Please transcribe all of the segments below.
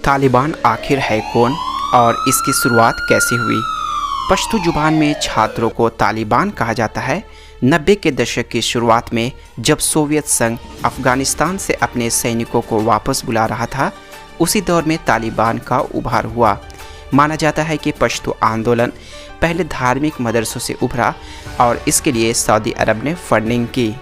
तालिबान आखिर है कौन और इसकी शुरुआत कैसे हुई? पश्तो जुबान में छात्रों को तालिबान कहा जाता है। 90 के दशक की शुरुआत में जब सोवियत संघ अफ़गानिस्तान से अपने सैनिकों को वापस बुला रहा था, उसी दौर में तालिबान का उभार हुआ। माना जाता है कि पश्तो आंदोलन पहले धार्मिक मदरसों से उभरा और इसके लिए सऊदी अरब ने फंडिंग की।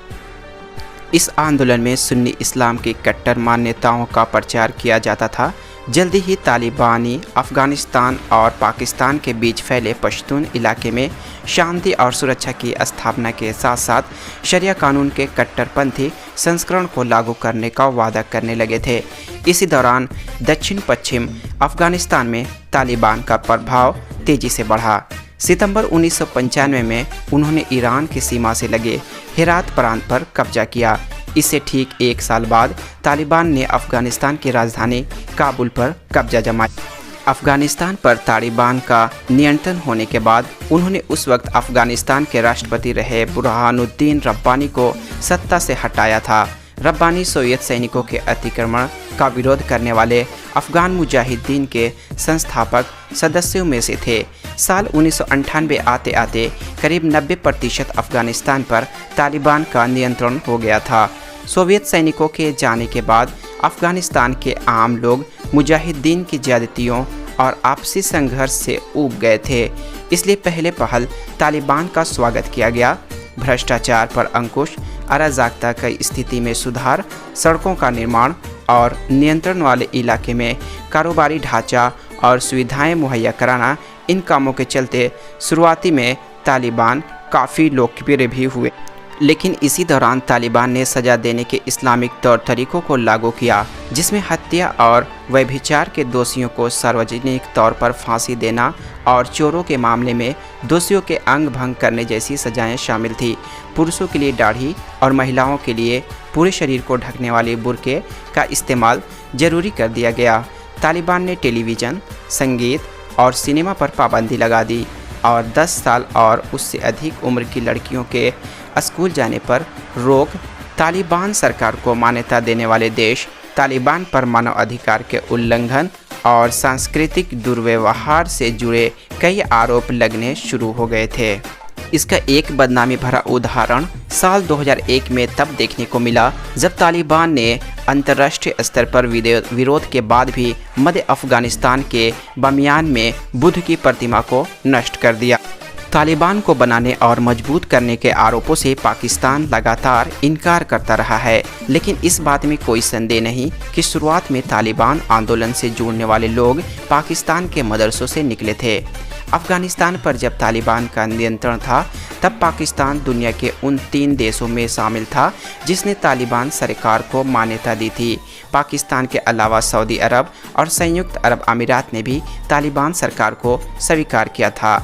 इस आंदोलन में सुन्नी इस्लाम की कट्टर मान्यताओं का प्रचार किया जाता था। जल्दी ही तालिबानी अफ़गानिस्तान और पाकिस्तान के बीच फैले पश्तून इलाके में शांति और सुरक्षा की स्थापना के साथ साथ शरिया कानून के कट्टरपंथी संस्करण को लागू करने का वादा करने लगे थे। इसी दौरान दक्षिण पश्चिम अफ़गानिस्तान में तालिबान का प्रभाव तेज़ी से बढ़ा। सितंबर 1995 में उन्होंने ईरान की सीमा से लगे हेरात प्रांत पर कब्जा किया। इससे ठीक एक साल बाद तालिबान ने अफ़गानिस्तान की राजधानी काबुल पर कब्जा जमाया। अफ़गानिस्तान पर तालिबान का नियंत्रण होने के बाद उन्होंने उस वक्त अफ़गानिस्तान के राष्ट्रपति रहे बुरहानुद्दीन रब्बानी को सत्ता से हटाया था। रब्बानी सोवियत सैनिकों के अतिक्रमण का विरोध करने वाले अफ़गान मुजाहिदीन के संस्थापक सदस्यों में से थे। साल 1998 आते आते करीब 90% अफ़गानिस्तान पर तालिबान का नियंत्रण हो गया था। सोवियत सैनिकों के जाने के बाद अफ़गानिस्तान के आम लोग मुजाहिदीन की ज़्यादतियों और आपसी संघर्ष से ऊब गए थे। इसलिए पहले पहल तालिबान का स्वागत किया गया। भ्रष्टाचार पर अंकुश, अराजकता की स्थिति में सुधार, सड़कों का निर्माण और नियंत्रण वाले इलाके में कारोबारी ढांचा और सुविधाएं मुहैया कराना, इन कामों के चलते शुरुआती में तालिबान काफ़ी लोकप्रिय भी हुए। लेकिन इसी दौरान तालिबान ने सज़ा देने के इस्लामिक तौर तरीक़ों को लागू किया, जिसमें हत्या और व्यभिचार के दोषियों को सार्वजनिक तौर पर फांसी देना और चोरों के मामले में दोषियों के अंग भंग करने जैसी सजाएं शामिल थी। पुरुषों के लिए दाढ़ी और महिलाओं के लिए पूरे शरीर को ढकने वाले बुर्के का इस्तेमाल जरूरी कर दिया गया। तालिबान ने टेलीविज़न, संगीत और सिनेमा पर पाबंदी लगा दी और 10 साल और उससे अधिक उम्र की लड़कियों के स्कूल जाने पर रोक। तालिबान सरकार को मान्यता देने वाले देश तालिबान पर मानव अधिकार के उल्लंघन और सांस्कृतिक दुर्व्यवहार से जुड़े कई आरोप लगने शुरू हो गए थे। इसका एक बदनामी भरा उदाहरण साल 2001 में तब देखने को मिला जब तालिबान ने अंतर्राष्ट्रीय स्तर पर विरोध के बाद भी मध्य अफ़गानिस्तान के बामियान में बुद्ध की प्रतिमा को नष्ट कर दिया। तालिबान को बनाने और मजबूत करने के आरोपों से पाकिस्तान लगातार इनकार करता रहा है, लेकिन इस बात में कोई संदेह नहीं कि शुरुआत में तालिबान आंदोलन से जुड़ने वाले लोग पाकिस्तान के मदरसों से निकले थे। अफ़गानिस्तान पर जब तालिबान का नियंत्रण था, तब पाकिस्तान दुनिया के उन 3 देशों में शामिल था जिसने तालिबान सरकार को मान्यता दी थी। पाकिस्तान के अलावा सऊदी अरब और संयुक्त अरब अमीरात ने भी तालिबान सरकार को स्वीकार किया था।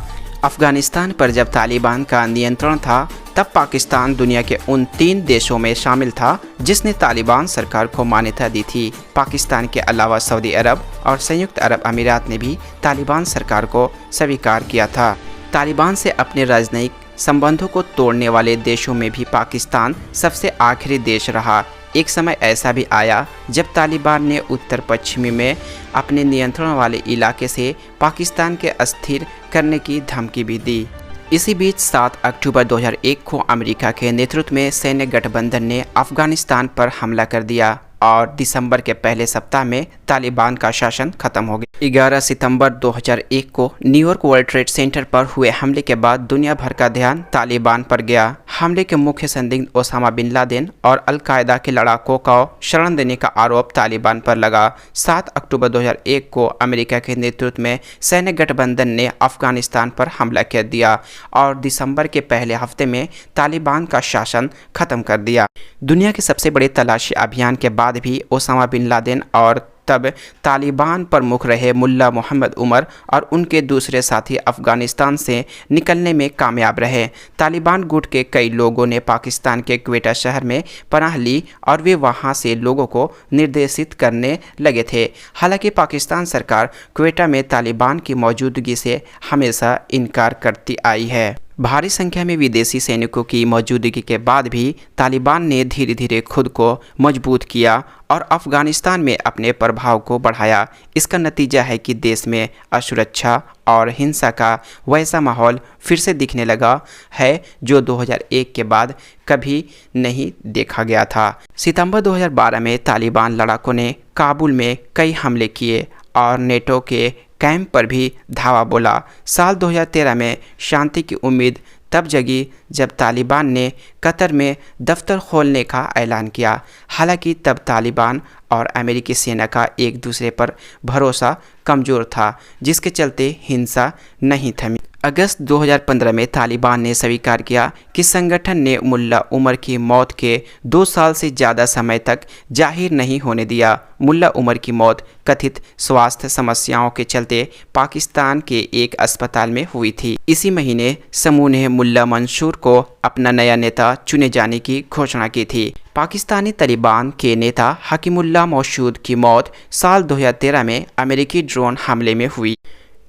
अफ़गानिस्तान पर जब तालिबान का नियंत्रण था, तब पाकिस्तान दुनिया के उन 3 देशों में शामिल था जिसने तालिबान सरकार को मान्यता दी थी। पाकिस्तान के अलावा सऊदी अरब और संयुक्त अरब अमीरात ने भी तालिबान सरकार को स्वीकार किया था। तालिबान से अपने राजनयिक संबंधों को तोड़ने वाले देशों में भी पाकिस्तान सबसे आखिरी देश रहा। एक समय ऐसा भी आया जब तालिबान ने उत्तर पश्चिमी में अपने नियंत्रण वाले इलाके से पाकिस्तान के अस्थिर करने की धमकी भी दी। इसी बीच 7 अक्टूबर 2001 को अमेरिका के नेतृत्व में सैन्य गठबंधन ने अफ़गानिस्तान पर हमला कर दिया और दिसंबर के पहले सप्ताह में तालिबान का शासन खत्म हो गया। 11 सितंबर 2001 को न्यूयॉर्क वर्ल्ड ट्रेड सेंटर पर हुए हमले के बाद दुनिया भर का ध्यान तालिबान पर गया। हमले के मुख्य संदिग्ध ओसामा बिन लादेन और अल-कायदा के लड़ाकों को शरण देने का आरोप तालिबान पर लगा। 7 अक्टूबर 2001 को अमेरिका के नेतृत्व में सैन्य गठबंधन ने अफ़गानिस्तान पर हमला कर दिया और दिसंबर के पहले हफ्ते में तालिबान का शासन खत्म कर दिया। दुनिया के सबसे बड़े तलाशी अभियान के बाद भी ओसामा बिन लादेन और तब तालिबान प्रमुख रहे मुल्ला मोहम्मद उमर और उनके दूसरे साथी अफ़गानिस्तान से निकलने में कामयाब रहे। तालिबान गुट के कई लोगों ने पाकिस्तान के क्वेटा शहर में पनाह ली और वे वहां से लोगों को निर्देशित करने लगे थे। हालांकि पाकिस्तान सरकार क्वेटा में तालिबान की मौजूदगी से हमेशा इनकार करती आई है। भारी संख्या में विदेशी सैनिकों की मौजूदगी के बाद भी तालिबान ने धीरे धीरे खुद को मजबूत किया और अफ़गानिस्तान में अपने प्रभाव को बढ़ाया। इसका नतीजा है कि देश में असुरक्षा और हिंसा का वैसा माहौल फिर से दिखने लगा है जो 2001 के बाद कभी नहीं देखा गया था। सितंबर 2012 में तालिबान लड़ाकों ने काबुल में कई हमले किए और नेटो के कैंप पर भी धावा बोला। साल 2013 में शांति की उम्मीद तब जगी जब तालिबान ने कतर में दफ्तर खोलने का ऐलान किया। हालांकि तब तालिबान और अमेरिकी सेना का एक दूसरे पर भरोसा कमज़ोर था, जिसके चलते हिंसा नहीं थमी। अगस्त 2015 में तालिबान ने स्वीकार किया कि संगठन ने मुल्ला उमर की मौत के 2 साल से ज़्यादा समय तक जाहिर नहीं होने दिया। मुल्ला उमर की मौत कथित स्वास्थ्य समस्याओं के चलते पाकिस्तान के एक अस्पताल में हुई थी। इसी महीने समूह ने मुल्ला मंसूर को अपना नया नेता चुने जाने की घोषणा की थी। पाकिस्तानी तालिबान के नेता हकीमुल्लाह मौसूद की मौत साल 2013 में अमेरिकी ड्रोन हमले में हुई।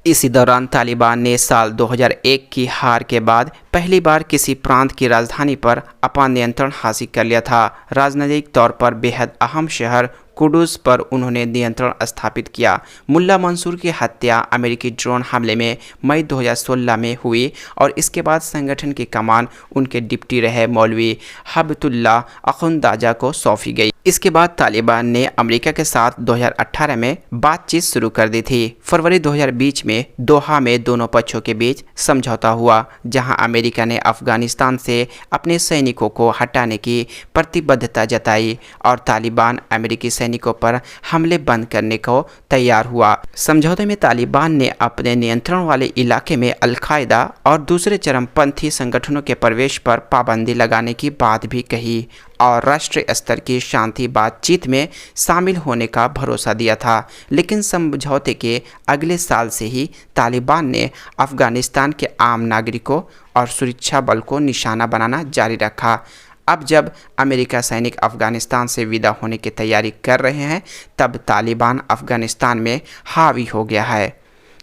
इसी दौरान तालिबान ने साल 2001 की हार के बाद पहली बार किसी प्रांत की राजधानी पर अपना नियंत्रण हासिल कर लिया था। राजनीतिक तौर पर बेहद अहम शहर कुडुस पर उन्होंने नियंत्रण स्थापित किया। मुल्ला मंसूर की हत्या अमेरिकी ड्रोन हमले में मई 2016 में हुई और इसके बाद संगठन की कमान उनके डिप्टी रहे मौलवी हबतुल्लाह अखुंदाजा को सौंपी गई। इसके बाद तालिबान ने अमेरिका के साथ 2018 में बातचीत शुरू कर दी थी। फरवरी 2020 में दोहा में दोनों पक्षों के बीच समझौता हुआ, जहां अमेरिका ने अफगानिस्तान से अपने सैनिकों को हटाने की प्रतिबद्धता जताई और तालिबान अमेरिकी सैनिकों पर हमले बंद करने को तैयार हुआ। समझौते में तालिबान ने अपने नियंत्रण वाले इलाके में अल-कायदा और दूसरे चरमपंथी संगठनों के प्रवेश पर पाबंदी लगाने की बात भी कही और राष्ट्रीय स्तर की शांति बातचीत में शामिल होने का भरोसा दिया था। लेकिन समझौते के अगले साल से ही तालिबान ने अफगानिस्तान के आम नागरिकों और सुरक्षा बल को निशाना बनाना जारी रखा। अब जब अमेरिका सैनिक अफगानिस्तान से विदा होने की तैयारी कर रहे हैं, तब तालिबान अफगानिस्तान में हावी हो गया है।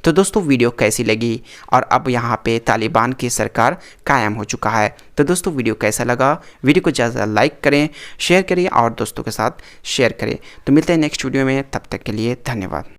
तो दोस्तों, वीडियो कैसी लगी? और अब यहाँ पे तालिबान की सरकार कायम हो चुका है। तो दोस्तों, वीडियो कैसा लगा? वीडियो को ज़्यादा लाइक करें, शेयर करें और दोस्तों के साथ शेयर करें। तो मिलते हैं नेक्स्ट वीडियो में, तब तक के लिए धन्यवाद।